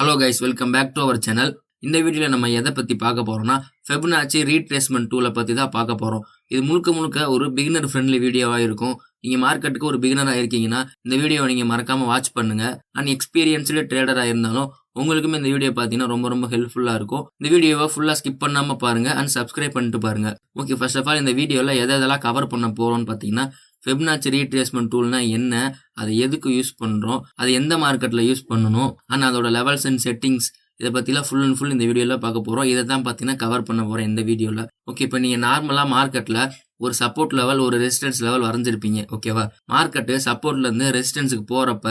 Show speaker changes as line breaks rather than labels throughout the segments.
Hello guys, welcome back to our channel. இந்த வீடியோவில் நம்ம எதை பற்றி பார்க்க போகிறோம்னா ஃபெபனாச்சி ரீட்ரேஸ்மெண்ட் டூலை பற்றி தான் பார்க்க போகிறோம். இது முழுக்க முழுக்க ஒரு பிகினர் ஃப்ரெண்ட்லி வீடியோவாக இருக்கும். நீங்கள் மார்க்கெட்டுக்கு ஒரு பிகினராக இருக்கீங்கன்னா இந்த வீடியோவை நீங்கள் மறக்காமல் வாட்ச் பண்ணுங்கள். அண்ட் எக்ஸ்பீரியன்ஸ்டு ட்ரேடராக இருந்தாலும் உங்களுக்குமே இந்த வீடியோ பார்த்தீங்கன்னா ரொம்ப ரொம்ப ஹெல்ப்ஃபுல்லாக இருக்கும். இந்த வீடியோவை ஃபுல்லாக ஸ்கிப் பண்ணாமல் பாருங்கள் அண்ட் சப்ஸ்கிரைப் பண்ணிட்டு பாருங்கள். ஓகே, ஃபர்ஸ்ட் ஆஃப் ஆல் இந்த வீடியோவில் எதெல்லாம் கவர் பண்ண போகிறோம்னு பார்த்தீங்கன்னா ஃபெபனாச்சி ரீட்ரேஸ்மெண்ட் டூல்னா என்ன, அதை எதுக்கு யூஸ் பண்ணுறோம், அது எந்த மார்க்கெட்டில் யூஸ் பண்ணணும், அண்ட் அதோட லெவல்ஸ் அண்ட் செட்டிங்ஸ், இதை பற்றிலாம் ஃபுல் அண்ட் ஃபுல் இந்த வீடியோவில் பார்க்க போகிறோம். இதை தான் பார்த்தீங்கன்னா கவர் பண்ண போகிறேன் இந்த வீடியோவில். ஓகே, இப்போ நீங்கள் நார்மலாக மார்க்கெட்டில் ஒரு சப்போர்ட் லெவல் ஒரு ரெசிஸ்டன்ஸ் லெவல் வரைஞ்சிருப்பீங்க. ஓகேவா, மார்க்கெட்டு சப்போர்ட்லேருந்து ரெசிஸ்டன்ஸுக்கு போகிறப்ப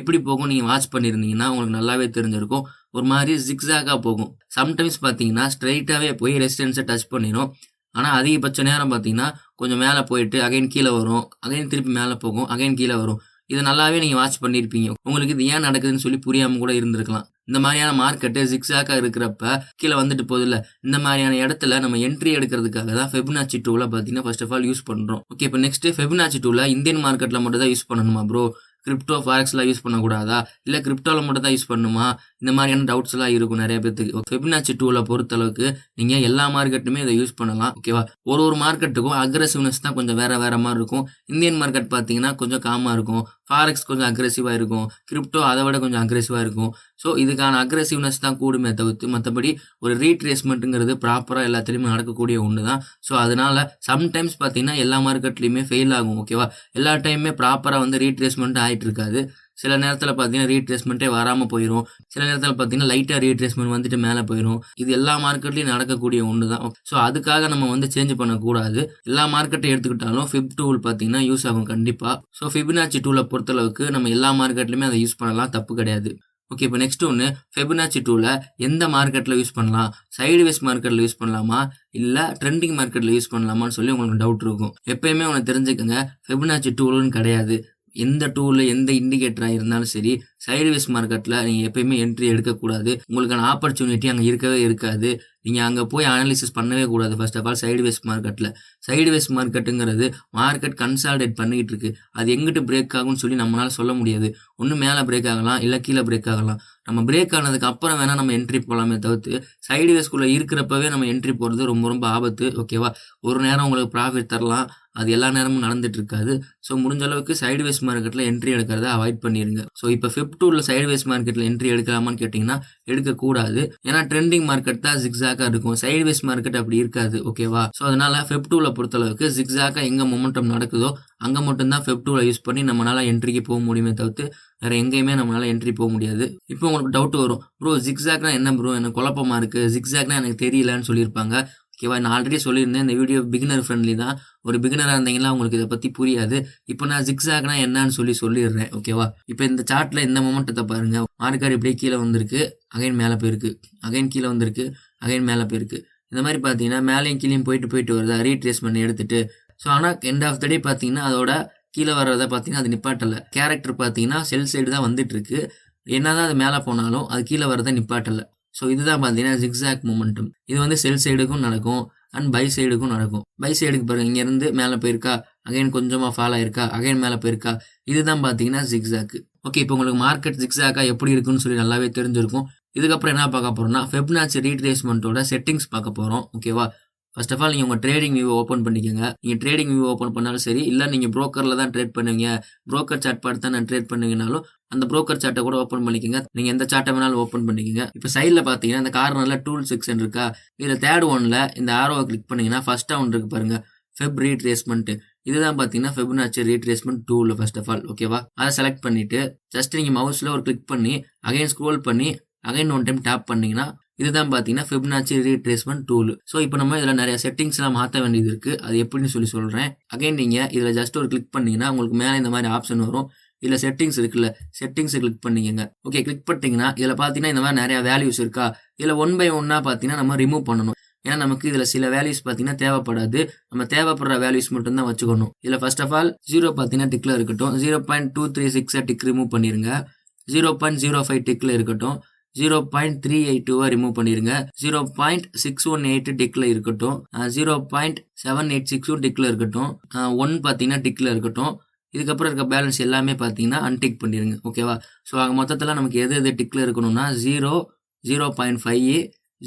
எப்படி போகும் நீங்கள் வாட்ச் பண்ணியிருந்தீங்கன்னா உங்களுக்கு நல்லாவே தெரிஞ்சிருக்கும். ஒரு மாதிரி ஜிக்ஸாகாக போகும். சம்டைம்ஸ் பார்த்தீங்கன்னா ஸ்ட்ரைட்டாகவே போய் ரெசிஸ்டன்ஸை டச் பண்ணிடும். ஆனால் அதிகபட்ச நேரம் பார்த்தீங்கன்னா கொஞ்சம் மேலே போயிட்டு அகைன் கீழே வரும், அகைன் திருப்பி மேலே போகும், அகைன் கீழே வரும். இதை நல்லாவே நீங்கள் வாட்ச் பண்ணியிருப்பீங்க. உங்களுக்கு இது ஏன் நடக்குதுன்னு சொல்லி புரியாமல் கூட இருந்திருக்கலாம். இந்த மாதிரியான மார்க்கெட்டு ஜிக்ஸாக்காக இருக்கிறப்ப கீழே வந்துட்டு போதில்ல, இந்த மாதிரியான இடத்துல நம்ம என்ட்ரி எடுக்கிறதுக்காக தான் ஃபெபனாச்சி டூலை பார்த்தீங்கன்னா ஃபர்ஸ்ட் ஆஃப் ஆல் யூஸ் பண்ணுறோம். ஓகே, இப்போ நெக்ஸ்ட் ஃபெபனாச்சி டூலை இந்தியன் மார்க்கெட்டில் மட்டும் தான் யூஸ் பண்ணணுமா ப்ரோ, கிரிப்டோ ஃபாரெக்ஸ்லாம் யூஸ் பண்ணக்கூடாதா, இல்லை கிரிப்டோவில் மட்டும் தான் யூஸ் பண்ணணுமா, இந்த மாதிரியான டவுட்ஸ் எல்லாம் இருக்கும் நிறைய பேருக்கு. ஃபெபனாச்சி டூலை பொறுத்தளவுக்கு நீங்கள் எல்லா மார்க்கெட்டுமே இதை யூஸ் பண்ணலாம். ஓகேவா, ஒரு மார்க்கெட்டுக்கும் அக்ரெசிவ்னஸ் தான் கொஞ்சம் வேற மாதிரி இருக்கும். இந்தியன் மார்க்கெட் பார்த்தீங்கன்னா கொஞ்சம் காமாக இருக்கும், ஃபாரெக்ஸ் கொஞ்சம் அக்ரெசிவாக இருக்கும், கிரிப்டோ அதை விட கொஞ்சம் அக்ரெசிவாக இருக்கும். ஸோ இதுக்கான அக்ரெசிவ்னஸ் தான் கூடுமே தவிர்த்து மற்றபடி ஒரு ரீட்ரேஸ்மெண்ட்டுங்கிறது ப்ராப்பராக எல்லாத்துலேயுமே நடக்கக்கூடிய ஒன்று தான். ஸோ அதனால சம்டைம்ஸ் பார்த்தீங்கன்னா எல்லா மார்க்கெட்லேயுமே ஃபெயில் ஆகும். ஓகேவா, எல்லா டைமுமே ப்ராப்பராக வந்து ரீட்ரேஸ்மெண்ட் ஆகிட்டு இருக்காது. சில நேரத்தில் பார்த்தீங்கன்னா ரீட்ரேஸ்மெண்ட்டே வராமல் போயிடும். சில நேரத்தில் பார்த்தீங்கன்னா லைட்டாக ரீட்ரேஸ்மெண்ட் வந்துட்டு மேலே போயிடும். இது எல்லா மார்க்கெட்லையும் நடக்கக்கூடிய ஒன்று தான். ஸோ அதுக்காக நம்ம வந்து சேஞ்ச் பண்ணக்கூடாது. எல்லா மார்க்கெட்டை எடுத்துக்கிட்டாலும் ஃபிப் டூல் பார்த்தீங்கன்னா யூஸ் ஆகும் கண்டிப்பாக. ஸோ ஃபிபனாச்சி டூலை பொறுத்தளவுக்கு நம்ம எல்லா மார்க்கெட்லையுமே அதை யூஸ் பண்ணலாம், தப்பு கிடையாது. ஓகே, இப்போ நெக்ஸ்ட் ஒன்று, ஃபெபனாச்சி டூலை எந்த மார்க்கெட்டில் யூஸ் பண்ணலாம், சைடுவேஸ் மார்க்கெட்டில் யூஸ் பண்ணலாமா இல்லை ட்ரெண்டிங் மார்க்கெட்டில் யூஸ் பண்ணலாமான்னு சொல்லி உங்களுக்கு டவுட் இருக்கும். எப்பயுமே உனக்கு தெரிஞ்சுக்கங்க, ஃபெபனாச்சி டூலுன்னு கிடையாது. எந்த டூலு எந்த இண்டிகேட்டராக இருந்தாலும் சரி, சைடுவேஸ் மார்க்கெட்டில் நீங்கள் எப்பயுமே என்ட்ரி எடுக்கக்கூடாது. உங்களுக்கான ஆப்பர்ச்சுனிட்டி அங்கே இருக்கவே இருக்காது. நீங்கள் அங்கே போய் அனாலிசிஸ் பண்ணவே கூடாது. ஃபர்ஸ்ட் ஆஃப் ஆல் சைடுவேஸ் மார்க்கெட்டுங்கிறது மார்க்கெட் கன்சால்டேட் பண்ணிக்கிட்டு இருக்கு. அது எங்கிட்டு பிரேக் ஆகும்னு சொல்லி நம்மளால சொல்ல முடியாது. ஒன்று மேலே பிரேக் ஆகலாம், இல்லை கீழே பிரேக் ஆகலாம். நம்ம பிரேக் ஆனதுக்கு அப்புறம் வேணால் நம்ம என்ட்ரி போகலாமே தவிர்த்து சைடுவேஸ்குள்ளே இருக்கிறப்பவே நம்ம என்ட்ரி போகிறது ரொம்ப ரொம்ப ஆபத்து. ஓகேவா, ஒரு நேரம் உங்களுக்கு ப்ராஃபிட் தரலாம், அது எல்லா நேரமும் நடந்துட்டு இருக்காது. ஸோ முடிஞ்ச அளவுக்கு சைடுவேஸ் மார்க்கெட்டில் என்ட்ரி எடுக்கிறத அவாய்ட் பண்ணிடுங்க. ஸோ இப்போ ஃபிப் டூவில் சைடுவேஸ் மார்க்கெட்டில் என்ட்ரி எடுக்கலாமான்னு கேட்டிங்கன்னா எடுக்கக்கூடாது. ஏன்னா ட்ரெண்டிங் மார்க்கெட் தான் ஜிக்ஸாக்காக இருக்கும், சைடுவேஸ் மார்க்கெட் அப்படி இருக்காது. ஓகேவா, ஸோ அதனால ஃபிப் டூவில் பொறுத்தளவுக்கு ஜிக்ஸாக்காக எங்கே மொமெண்டம் நடக்குதோ அங்கே மட்டும்தான் ஃபிப் டூவில் யூஸ் பண்ணி நம்மளால் என்ட்ரிக்கு போக முடியுமே தவிர்த்து வேறு எங்கேயுமே நம்மளால் என்ட்ரி போக முடியாது. இப்போ உங்களுக்கு டவுட் வரும், ப்ரோ ஜிக்ஸாக்னா என்ன ப்ரோ, எனக்கு குழப்பமாக இருக்குது, ஜிக்ஸாக்னா எனக்கு தெரியலன்னு சொல்லியிருப்பாங்க. ஓகேவா, நான் ஆல்ரெடி சொல்லியிருந்தேன் இந்த வீடியோ பிகினர் ஃப்ரெண்ட்லி தான். ஒரு பிகினராக இருந்தீங்கன்னா உங்களுக்கு இதை பற்றி புரியாது. இப்போ நான் ஜிக்ஸாக்னா என்னன்னு சொல்லிடுறேன். ஓகேவா, இப்போ இந்த சார்ட்டில் இந்த மொமெண்டத்தை பாருங்கள். மார்க்கெட் இப்படியே கீழே வந்திருக்கு, அகைன் மேலே போயிருக்கு, அகைன் கீழே வந்திருக்கு, அகைன் மேலே போயிருக்கு. இந்த மாதிரி பார்த்தீங்கன்னா மேலேயும் கீழேயும் போயிட்டு வருதா ரீட்ரேஸ்மெண்ட் எடுத்துகிட்டு. ஸோ ஆனால் எண்ட் ஆஃப் த டே பார்த்தீங்கன்னா அதோட கீழே வர்றதை பார்த்தீங்கன்னா அது நிப்பாட்டலை. கேரக்டர் பார்த்தீங்கன்னா செல் சைடு தான் வந்துட்டு இருக்கு. என்னதான் அது மேலே போனாலும் அது கீழே வர்றதை நிப்பாட்டலை. ஸோ இதுதான் பார்த்தீங்கன்னா ஜிக்ஸாக் மொமெண்டம். இது வந்து செல் சைடுக்கும் நடக்கும் அண்ட் பை சைடுக்கும் நடக்கும். பை சைடுக்கு பாருங்க, இங்கேருந்து மேலே போயிருக்கா, அகைன் கொஞ்சமாக ஃபால் ஆயிருக்கா, அகைன் மேலே போயிருக்கா. இதுதான் பார்த்தீங்கன்னா ஜிக்ஸாக்கு. ஓகே, இப்போ உங்களுக்கு மார்க்கெட் ஜிக்ஸாக்கா எப்படி இருக்குன்னு சொல்லி நல்லாவே தெரிஞ்சிருக்கும். இதுக்கப்புறம் என்ன பார்க்க போகிறோம்னா ஃபெபனாச்சி ரீட்ரேஸ்மெண்ட்டோட செட்டிங்ஸ் பார்க்க போகிறோம். ஓகேவா, ஃபர்ஸ்ட் ஆஃப் ஆல் நீங்கள் உங்கள் ட்ரேடிங் வியூ ஓப்பன் பண்ணிக்கோங்க. நீங்கள் ட்ரேடிங் வியூ ஓப்பன் பண்ணாலும் சரி, இல்லை நீங்கள் ப்ரோக்கரில் தான் ட்ரேட் பண்ணுவீங்க, ப்ரோக்கர் சார்ட் பார்த்து தான் நான் ட்ரேட் பண்ணுவீங்கனாலும் அந்த ப்ரோக்கர் சார்ட்டை கூட ஓப்பன் பண்ணிக்கோங்க. நீங்கள் எந்த சார்ட்டை வேணாலும் ஓப்பன் பண்ணிக்கோங்க. இப்போ சைடில் பார்த்தீங்கன்னா இந்த கார்னரில் டூல் செக்ஷன் இருக்கா, இதில் தேர்ட் ஒன்ல இந்த ஆரோவை கிளிக் பண்ணிங்கன்னா ஃபர்ஸ்ட் ஒன் இருக்கு பாருங்க, ஃபெப் ரீட்ரேஸ்மெண்ட். இதுதான் பார்த்தீங்கன்னா Fibonacci retracement tool. First of all ஓகேவா, அதை செலக்ட் பண்ணிவிட்டு ஜஸ்ட் நீங்கள் மவுஸில் ஒரு கிளிக் பண்ணி அகைன் ஸ்க்ரோல் பண்ணி அகைன் ஒன் டைம் டேப் பண்ணிங்கன்னா இதுதான் பார்த்தீங்கன்னா ஃபெபனாச்சி ரீட்ரேஸ்மெண்ட் டூல். ஸோ இப்போ நம்ம இதில் நிறைய செட்டிங்ஸ்லாம் மாற்ற வேண்டியது இருக்குது. அது எப்படின்னு சொல்லி சொல்கிறேன். அகைன் நீங்கள் இதில் ஜஸ்ட் ஒரு கிளிக் பண்ணிங்கன்னா உங்களுக்கு மேலே இந்த மாதிரி ஆப்ஷன் வரும். இதில் செட்டிங்ஸ் இருக்குல்ல, செட்டிங்ஸை கிளிக் பண்ணிக்கங்க. ஓகே, கிளிக் பண்ணிட்டீங்கன்னா இதில் பார்த்தீங்கன்னா இந்த மாதிரி நிறையா வேல்யூஸ் இருக்கா. இதில் ஒன் பை ஒன்னாக பார்த்தீங்கன்னா நம்ம ரிமூவ் பண்ணணும். ஏன்னா நமக்கு இதில் சில வேல்யூஸ் பார்த்தீங்கன்னா தேவைப்படாது. நம்ம தேவைப்படுற வேல்யூஸ் மட்டும்தான் வச்சுக்கணும். இதில் ஃபர்ஸ்ட் ஆஃப் ஆல் 0 பார்த்தீங்கன்னா டிக்கில் இருக்கட்டும், 0.236 டிக் ரிமூவ் பண்ணிடுங்க. 0.05 டிக்கில் இருக்கட்டும், 0.382 ரிமூவ் பண்ணிருங்க. 0.618 டிக்ல இருக்கட்டும், 0.786 டிக்ல இருக்கட்டும், 1 பார்த்தீங்கன்னா டிக்ல இருக்கட்டும், இதுக்கப்புறம் இருக்க பேலன்ஸ் எல்லாமே பார்த்தீங்கன்னா அன்டிக் பண்ணிடுங்க. ஓகேவா? ஸோ ஆக மொத்தத்தில் நமக்கு எது எது டிக்கில் இருக்கணும்னா 0, 0.5,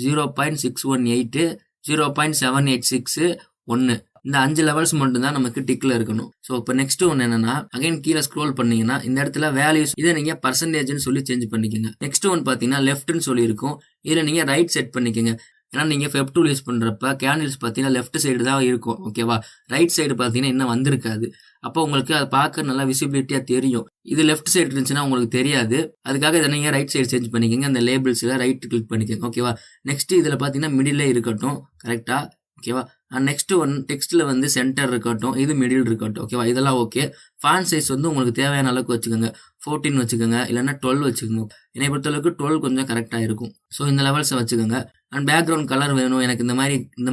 0.618, 0.786, 1 இந்த 5 லெவல்ஸ் மட்டும் தான் நமக்கு டிக்ல இருக்கணும். ஸோ இப்போ நெக்ஸ்ட் ஒன்று என்னன்னா, அகைன் கீழே ஸ்க்ரோல் பண்ணீங்கன்னா இந்த இடத்துல வேல்யூஸ் இதை நீங்க பர்சன்டேஜ்னு சொல்லி சேஞ்ச் பண்ணிக்கோங்க. நெக்ஸ்ட் ஒன் பார்த்தீங்கன்னா லெஃப்ட்னு சொல்லி இருக்கும். இதில் நீங்க ரைட் செட் பண்ணிக்கோங்க. ஏன்னா நீங்க ஃபெப் டூல் யூஸ் பண்றப்ப கேண்டில்ஸ் பார்த்தீங்கன்னா லெஃப்ட் சைடு தான் இருக்கும். ஓகேவா? ரைட் சைடு பார்த்தீங்கன்னா இன்னும் வந்திருக்காது. அப்போ உங்களுக்கு அதை பார்க்க நல்லா விசிபிலிட்டியா தெரியும். இது லெஃப்ட் சைடு இருந்துச்சுன்னா உங்களுக்கு தெரியாது. அதுக்காக இதை நீங்க ரைட் சைடு சேஞ்ச் பண்ணிக்கோங்க. அந்த லேபிள்ஸ்ல ரைட் கிளிக் பண்ணிக்கோங்க. ஓகேவா? நெக்ஸ்ட் இதுல பார்த்தீங்கன்னா மிடில் இருக்கட்டும். கரெக்டா? ஓகேவா? நெக்ஸ்ட் ஒன் டெக்ஸ்ட்ல வந்து சென்டர் இருக்கட்டும், இது மிடில் இருக்கட்டும். ஓகேவா? இதெல்லாம் ஓகே. ஃபாண்ட் சைஸ் வந்து உங்களுக்கு தேவையான அளவுக்கு வச்சுக்கோங்க. 14 வச்சுக்கோங்க, இல்லைன்னா 12 வச்சுக்கோங்க. என்னை பொறுத்தளவுக்கு 12 கொஞ்சம் கரெக்டாக இருக்கும். ஸோ இந்த லெவல்ஸை வச்சுக்கோங்க. அண்ட் பேக்ரவுண்ட் கலர் வேணும், எனக்கு இந்த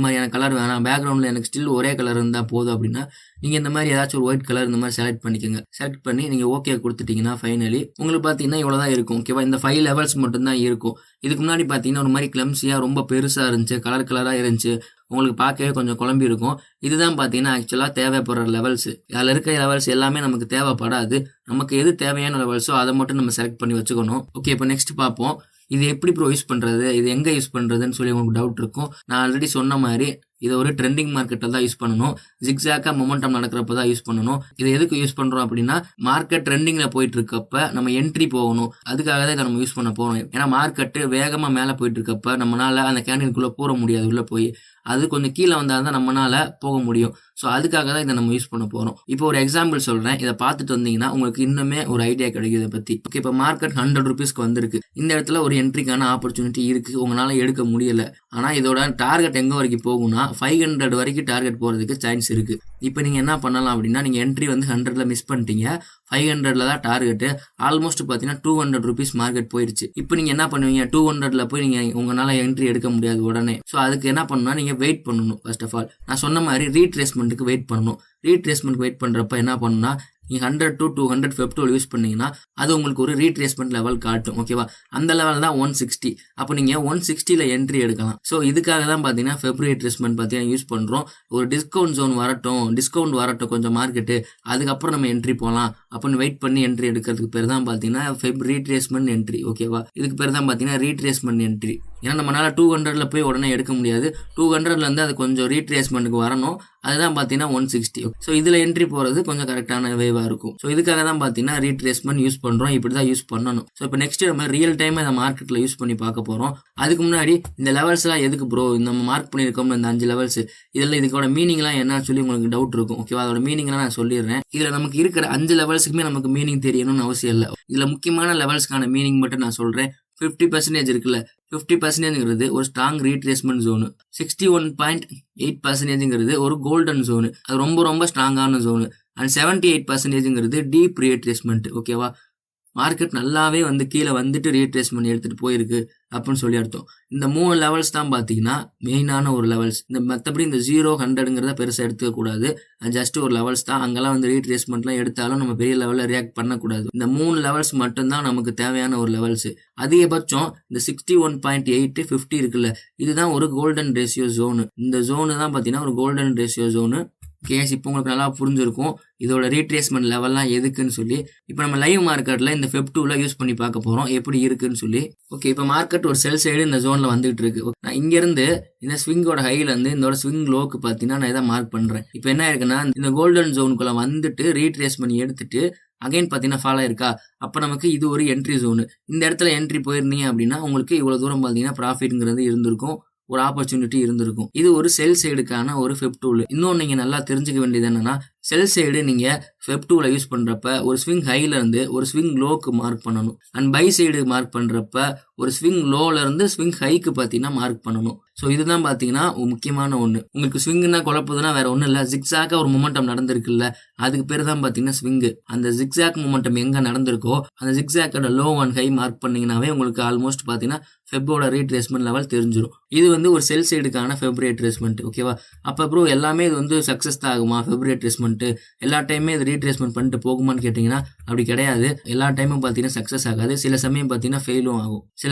மாதிரியான கலர் வேணாம், பேக்ரவுண்டில் எனக்கு ஸ்டில் ஒரே கலர் இருந்தால் போதும் அப்படின்னா நீங்கள் இந்த மாதிரி ஏதாச்சும் ஒரு ஒயிட் கலர் இந்த மாதிரி செலக்ட் பண்ணிக்கோங்க. செலக்ட் பண்ணி நீங்கள் ஓகே கொடுத்துட்டீங்கன்னா ஃபைனலி உங்களுக்கு பார்த்தீங்கன்னா இவ்வளோதான் இருக்கும். ஓகேவா? இந்த 5 லெவல்ஸ் மட்டும்தான் இருக்கும். இதுக்கு முன்னாடி பார்த்தீங்கன்னா ஒரு மாதிரி கிளம்ஸியாக ரொம்ப பெருசாக இருந்துச்சு, கலராக இருந்துச்சு, உங்களுக்கு பார்க்கவே கொஞ்சம் குழம்பி இருக்கும். இதுதான் பார்த்தீங்கன்னா ஆக்சுவலாக தேவைப்படுற லெவல்ஸ். அதில் இருக்க லெவல்ஸ் எல்லாமே நமக்கு தேவைப்படாது. நமக்கு எது தேவையான லெவல்ஸோ அதை மட்டும் நம்ம செலக்ட் பண்ணி வச்சுக்கணும். ஓகே, இப்போ நெக்ஸ்ட் பார்ப்போம். இது எப்படி ப்ரோ யூஸ் பண்ணுறது, இது எங்கே யூஸ் பண்ணுறதுன்னு சொல்லி உங்களுக்கு டவுட் இருக்கும். நான் ஆல்ரெடி சொன்ன மாதிரி இதை ஒரு ட்ரெண்டிங் மார்க்கெட்டில் தான் யூஸ் பண்ணணும். ஜிக்ஸாக்காக மொமெண்டம் நடக்கிறப்ப தான் யூஸ் பண்ணணும். இதை எதுக்கு யூஸ் பண்ணுறோம் அப்படின்னா, மார்க்கெட் ட்ரெண்டிங்கில் போயிட்டு இருக்கப்ப நம்ம என்ட்ரி போகணும். அதுக்காக தான் இதை நம்ம யூஸ் பண்ண போகிறோம். ஏன்னா மார்க்கெட்டு வேகமாக மேலே போயிட்டு இருக்கப்ப நம்மளால அந்த கேண்டீனுக்குள்ளே போக முடியாது. உள்ளே போய் அது கொஞ்சம் கீழே வந்தால் தான் நம்மளால போக முடியும். ஸோ அதுக்காக தான் இதை நம்ம யூஸ் பண்ண போகிறோம். இப்போ ஒரு எக்ஸாம்பிள் சொல்கிறேன். இதை பார்த்துட்டு வந்தீங்கன்னா உங்களுக்கு இன்னுமே ஒரு ஐடியா கிடைக்கும் இதை பற்றி. ஓகே, இப்போ மார்க்கெட் 100 ரூபீஸ்க்கு வந்திருக்கு. இந்த இடத்துல ஒரு என்ட்ரிக்கான ஆப்பர்ச்சுனிட்டி இருக்குது, உங்களால் எடுக்க முடியல. ஆனால் இதோட டார்கெட் எங்கே வரைக்கும் போகும்னா 500 வரைக்கும் டார்கெட் போகிறதுக்கு சான்ஸ் இருக்குது. இப்போ நீங்கள் என்ன பண்ணலாம் அப்படின்னா, நீங்கள் என்ட்ரி வந்து 100ல் மிஸ் பண்ணிட்டீங்க, 500ல் தான் டார்கெட்டு. ஆல்மோஸ்ட் பார்த்தீங்கன்னா 200 ரூபீஸ் மார்க்கெட் போயிடுச்சு. இப்போ நீங்கள் என்ன பண்ணுவீங்க, 200ல் போய் நீங்கள் உங்களால் என்ட்ரி எடுக்க முடியாது உடனே. ஸோ அதுக்கு என்ன பண்ணணும்னா நீங்கள் வெயிட் பண்ணணும். ஃபர்ஸ்ட் ஆஃப் ஆல் நான் சொன்ன மாதிரி ரீட்ரேஸ்மெண்ட்டுக்கு வெயிட் பண்ணணும். ரீட்ரேஸ்மெண்ட் வெயிட் பண்ணுறப்ப என்ன பண்ணணும்னா, நீங்கள் 100 to 200 ஃபெப் டூல் யூஸ் பண்ணீங்கன்னா அது உங்களுக்கு ஒரு ரீட்ரேஸ்மெண்ட் லெவல் காட்டும். ஓகேவா? அந்த லெவல் தான் 160. அப்போ நீங்கள் 160ல் என்ட்ரி எடுக்கலாம். ஸோ இதுக்காக தான் பார்த்தீங்கன்னா ஃபெப் ரீட்ரேஸ்மெண்ட் பார்த்தீங்கன்னா யூஸ் பண்ணுறோம். ஒரு டிஸ்கவுண்ட் ஜோன் வரட்டும் கொஞ்சம் மார்க்கெட்டு, அதுக்கப்புறம் நம்ம என்ட்ரி போகலாம் அப்படின்னு வெயிட் பண்ணி என்ட்ரி எடுக்கிறதுக்கு பேர் தான் பார்த்தீங்கன்னா ஃபெப் ரீட்ரேஸ்மெண்ட் என்ட்ரி. ஓகேவா? இதுக்கு பேர் தான் பார்த்தீங்கன்னா ரீட்ரேஸ்மெண்ட் என்ட்ரி. ஏன்னா நம்மளால 200ல் போய் உடனே எடுக்க முடியாது. 200லேருந்து அது கொஞ்சம் ரீட்ரேஸ்மெண்ட்டுக்கு வரணும். அதுதான் பார்த்தீங்கன்னா 160. ஸோ இதில் என்ட்ரி போகிறது கொஞ்சம் கரெக்டான வேவாக இருக்கும். ஸோ இதுக்காக தான் பார்த்தீங்கன்னா ரீட்ரேஸ்மெண்ட் யூஸ் பண்ணுறோம். இப்படி தான் யூஸ் பண்ணணும். ஸோ இப்போ நெக்ஸ்ட் நம்ம ரியல் டைமாக இந்த மார்க்கெட்டில் யூஸ் பண்ணி பார்க்க போகிறோம். அதுக்கு முன்னாடி இந்த லெவல்ஸ்லாம் எதுக்கு ப்ரோ நம்ம மார்க் பண்ணியிருக்கோம், இந்த 5 லெவல்ஸ் இதெல்லாம் இதுக்கோட மீனிங்லாம் என்னன்னு சொல்லி உங்களுக்கு டவுட் இருக்கும். ஓகேவா? அதோட மீனிங்லாம் நான் சொல்லிடுறேன். இதில் நமக்கு இருக்கிற 5 லெவல்ஸுக்குமே நமக்கு மீனிங் தெரியணும்னு அவசியம் இல்லை. இதில் முக்கியமான லெவல்ஸ்க்கான மீனிங் மட்டும் நான் சொல்கிறேன். 50% இருக்குல்ல, 50%ங்கிறது ஒரு ஸ்ட்ராங் ரீட்ரேஸ்மெண்ட் ஜோனு. 61.8%ங்கிறது ஒரு கோல்டன் ஜோனு, அது ரொம்ப ரொம்ப ஸ்ட்ராங்கான ஜோனு. அண்ட் 78%ங்கிறது டீப் ரீட்ரேஸ்மெண்ட். ஓகேவா? மார்க்கெட் நல்லாவே வந்து கீழே வந்துட்டு ரீட்ரேஸ்மெண்ட் எடுத்துகிட்டு போயிருக்கு அப்படின்னு சொல்லி அர்த்தம். இந்த 3 லெவல்ஸ் தான் பார்த்தீங்கன்னா மெயினான ஒரு லெவல்ஸ். இந்த மற்றபடி இந்த 0, 100ங்கிறத பெருசாக எடுத்துக்கக்கூடாது. அது ஜஸ்ட் ஒரு லெவல்ஸ் தான். அங்கெல்லாம் வந்து ரீட்ரேஸ்மெண்ட்லாம் எடுத்தாலும் நம்ம பெரிய லெவலில் ரியாக்ட் பண்ணக்கூடாது. இந்த 3 லெவல்ஸ் மட்டும்தான் நமக்கு தேவையான ஒரு லெவல்ஸ். அதிகபட்சம் இந்த 61.8, 50 இருக்குல்ல, இதுதான் ஒரு கோல்டன் ரேஷியோ ஜோனு. இந்த ஜோனு தான் பார்த்தீங்கன்னா ஒரு கோல்டன் ரேஷியோ ஜோனு. கேஸ் இப்போ உங்களுக்கு நல்லா புரிஞ்சிருக்கும் இதோட ரீட்ரேஸ்மெண்ட் லெவல்லாம் எதுக்குன்னு சொல்லி. இப்போ நம்ம லைவ் மார்க்கெட்டில் இந்த ஃபெப் டூவில் யூஸ் பண்ணி பார்க்க போகிறோம் எப்படி இருக்குன்னு சொல்லி. ஓகே, இப்போ மார்க்கெட் ஒரு செல் சைடு இந்த ஜோனில் வந்துகிட்டு இருக்கு. நான் இங்கேருந்து இந்த ஸ்விங்கோட ஹைலேருந்து இதோட ஸ்விங் லோக்கு பார்த்தீங்கன்னா நான் இதை மார்க் பண்ணுறேன். இப்போ என்ன இருக்குன்னா, இந்த கோல்டன் ஜோனுக்குள்ளே வந்துட்டு ரீட்ரேஸ்மெண்ட் எடுத்துட்டு அகைன் பார்த்தீங்கன்னா ஃபாலோ இருக்கா, அப்போ நமக்கு இது ஒரு என்ட்ரி ஜோனு. இந்த இடத்துல என்ட்ரி போயிருந்தீங்க அப்படின்னா உங்களுக்கு இவ்வளோ தூரம் பார்த்தீங்கன்னா ப்ராஃபிட்ங்கிறது இருந்திருக்கும், ஒரு ஆப்பர்ச்சுனிட்டி இருந்திருக்கும். இது ஒரு செல் சைடுக்கான ஒரு ஃபெப் டூல். இன்னொன்று நீங்கள் நல்லா தெரிஞ்சுக்க வேண்டியது என்னன்னா, செல் சைடு நீங்கள் ஃபெப் டூலை யூஸ் பண்ணுறப்ப ஒரு ஸ்விங் ஹைலேருந்து ஒரு ஸ்விங் லோக்கு மார்க் பண்ணணும். அண்ட் பை சைடு மார்க் பண்ணுறப்ப ஒரு ஸ்விங் லோலேருந்து ஸ்விங் ஹைக்கு பார்த்தீங்கன்னா மார்க் பண்ணணும். ஸோ இதுதான் பார்த்தீங்கன்னா முக்கியமான ஒன்று. உங்களுக்கு ஸ்விங்குன்னா குழப்பதுன்னா வேற ஒன்றும் இல்லை, ஜிக்ஸாக்காக ஒரு மொமெண்டம் நடந்திருக்குல்ல, அதுக்கு பேர் தான் பார்த்தீங்கன்னா ஸ்விங்கு. அந்த ஜிக்ஸாக் மொமெண்டம் எங்கே நடந்திருக்கோ அந்த ஜிக்ஸாக்கோட லோ அண்ட் ஹை மார்க் பண்ணிங்கனாவே உங்களுக்கு ஆல்மோஸ்ட் பார்த்தீங்கன்னா ஃபெப்போட ரீட்ரேஸ்மெண்ட் லெவல் தெரிஞ்சிடும். இது வந்து ஒரு செல் சைடுக்கான ஃபெப் ரீட்ரேஸ்மெண்ட். ஓகேவா? அப்போ ப்ரோ எல்லாமே இது வந்து சக்ஸஸ் தான் ஆகுமா ஃபெப் ரீட்ரேஸ்மெண்ட்? எல்லா டைமே இது ரீட்ரேஸ்மெண்ட் பண்ணிட்டு போகுமான்னு கேட்டிங்கன்னா அப்படி கிடையாது. எல்லா டைமும் பார்த்தீங்கன்னா சக்ஸஸ் ஆகாது. சில சமயம் பார்த்தீங்கன்னா ஃபெயிலும் ஆகும், சில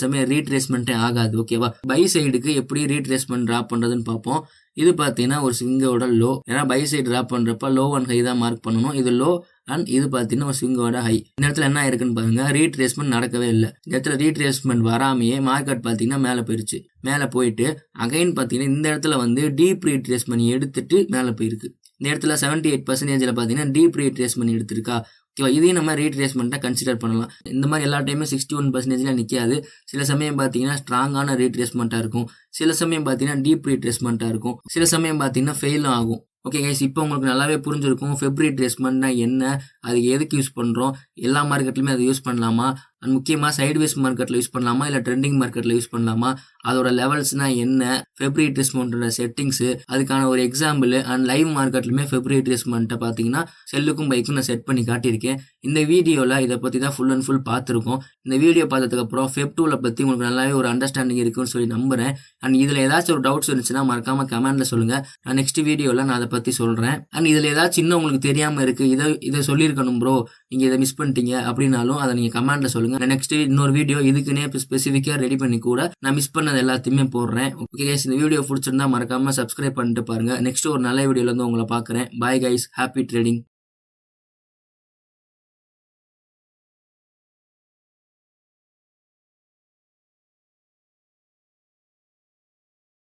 சமயம் ரீட்ரேஸ்மெண்ட்டே ஆகாது. ஓகே, ஓகேவா? பை சைடுக்கு எப்படி ரீட்ரேஸ்மெண்ட் டிரா பண்றதுன்னு பார்ப்போம். இது பார்த்தீங்கன்னா ஒரு ஸ்விங்கோட லோ. ஏன்னா பை சைடு டிரா பண்றப்ப லோ அண்ட் ஹை தான் மார்க் பண்ணணும். இது லோ அண்ட் இது பார்த்தீங்கன்னா ஒரு ஸ்விங்கோட ஹை. இந்த இடத்துல என்ன ஆயிருக்குன்னு பாருங்க, ரீட்ரேஸ்மெண்ட் நடக்கவே இல்லை. இந்த இடத்துல ரீட்ரேஸ்மெண்ட் வராமையே மார்க்கெட் பார்த்தீங்கன்னா மேலே போயிருச்சு. மேலே போயிட்டு அகைன் பார்த்தீங்கன்னா இந்த இடத்துல வந்து டீப் ரீட்ரேஸ்மெண்ட் எடுத்துட்டு மேலே போயிருக்கு. இந்த இடத்துல 78% பார்த்தீங்கன்னா டீப் ரீட்ரேஸ்மெண்ட் எடுத்திருக்கா. ஓகேவா? இதையும் நம்ம ரீட்ரேஸ்மெண்ட்டாக கன்சிடர் பண்ணலாம். இந்த மாதிரி எல்லா டைமும் 61% நிற்காது. சில சமயம் பார்த்தீங்கன்னா ஸ்ட்ராங்கான ரீட்ரேஸ்மெண்ட்டாக இருக்கும். சில சமயம் பார்த்தீங்கன்னா டீப் ரீட்ரேஸ்மெண்ட்டாக இருக்கும். சில சமயம் பார்த்தீங்கன்னா ஃபெயிலும் ஆகும். ஓகே கைஸ், இப்போ உங்களுக்கு நல்லாவே புரிஞ்சிருக்கும் ஃபெப் ரீட்ரேஸ்மெண்ட்னா என்ன, அது எதுக்கு யூஸ் பண்ணுறோம், எல்லா மார்க்கெட்லையுமே அதை யூஸ் பண்ணலாமா, அண்ட் முக்கியமாக சைட்வேஸ் மார்க்கெட்டில் யூஸ் பண்ணலாமா இல்லை ட்ரெண்டிங் மார்க்கெட்டில் யூஸ் பண்ணலாமா, அதோட லெவல்ஸ்னா என்ன, ஃபெப் ரீட்ரேஸ்மெண்ட்டோட செட்டிங்ஸு, அதுக்கான ஒரு எக்ஸாம்பிள் அண்ட் லைவ் மார்க்கெட்லையுமே ஃபெப் ரீட்ரேஸ்மெண்ட்டை பார்த்தீங்கன்னா செல்லுக்கும் பைக்கும் நான் செட் பண்ணி காட்டியிருக்கேன். இந்த வீடியோவில் இதை பற்றி தான் ஃபுல் அண்ட் ஃபுல் பார்த்துருக்கோம். இந்த வீடியோ பார்த்ததுக்கப்புறம் ஃபெப் டூவில் பற்றி உங்களுக்கு நல்லாவே ஒரு அண்டர்ஸ்டாண்டிங் இருக்குன்னு சொல்லி நம்புகிறேன். அண்ட் இதில் ஏதாச்சும் ஒரு டவுட்ஸ் இருந்துச்சுன்னா மறக்காமல் கமெண்ட்டில் சொல்லுங்கள். நான் நெக்ஸ்ட் வீடியோவில் நான் அதை பற்றி சொல்கிறேன். அண்ட் இதில் ஏதாச்சும் இன்னும் உங்களுக்கு தெரியாமல் இருக்குது, இதை சொல்லியிருக்கணும் ப்ரோ, நீங்கள் இதை மிஸ் பண்ணிட்டீங்க அப்படின்னாலும் அதை நீங்கள் கமெண்ட்டில் சொல்லுங்கள். நான் நெக்ஸ்ட் இன்னொரு வீடியோ இதுக்குன்னே ஸ்பெசிஃபிக்காக ரெடி பண்ணி கூட நான் மிஸ் பண்ணது எல்லாத்தையுமே போடுறேன். ஓகே கைஸ், இந்த வீடியோ பிடிச்சிருந்தா மறக்காமல் சப்ஸ்கிரைப் பண்ணிட்டு பாருங்கள். நெக்ஸ்ட் ஒரு நல்ல வீடியோவில் வந்து உங்களை பார்க்குறேன். Bye guys, happy trading.